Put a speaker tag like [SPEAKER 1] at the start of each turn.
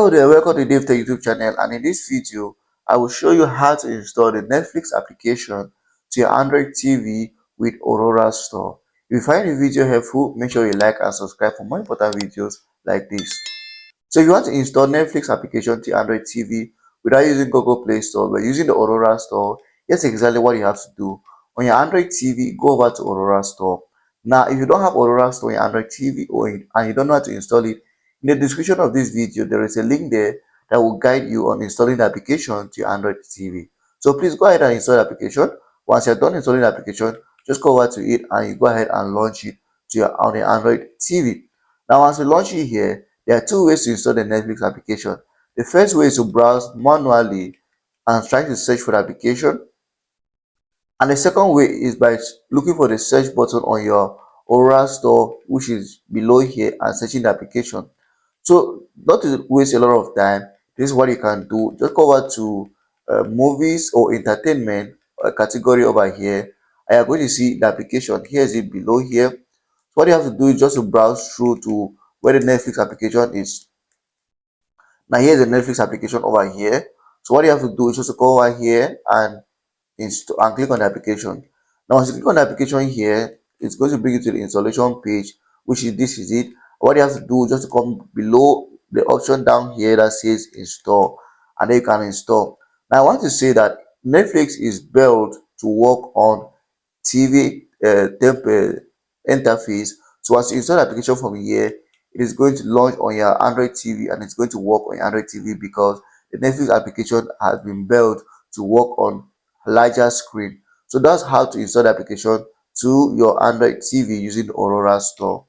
[SPEAKER 1] Hello there, welcome to DaveTech YouTube channel, and in this video I will show you how to install the Netflix application to your Android TV with Aurora Store. If you find the video helpful, make sure you like and subscribe for more important videos like this. So if you want to install Netflix application to your Android TV without using Google Play Store but using the Aurora Store, here's exactly what you have to do. On your Android TV, go over to Aurora Store. Now, if you don't have Aurora Store on your Android TV and you don't know how to install it, in the description of this video, there is a link there that will guide you on installing the application to your Android TV. So please go ahead and install the application. Once you're done installing the application, just go over to it and you go ahead and launch it to on your Android TV. Now, once you launch it here, there are two ways to install the Netflix application. The first way is to browse manually and try to search for the application. And the second way is by looking for the search button on your Aurora Store, which is below here, and searching the application. So not to waste a lot of time, this is what you can do. Just go over to movies or entertainment category over here. I am going to see the application. Here is it below here. So what you have to do is just to browse through to where the Netflix application is. Now here's the Netflix application over here. So what you have to do is just to go over here and install and click on the application. Now once you click on the application here, it's going to bring you to the installation page, which is this is it. What you have to do is just to come below the option down here that says install, and then you can install. Now I want to say that Netflix is built to work on TV interface. So as you install the application from here, it is going to launch on your Android TV and it's going to work on your Android TV because the Netflix application has been built to work on a larger screen. So that's how to install the application to your Android TV using the Aurora Store.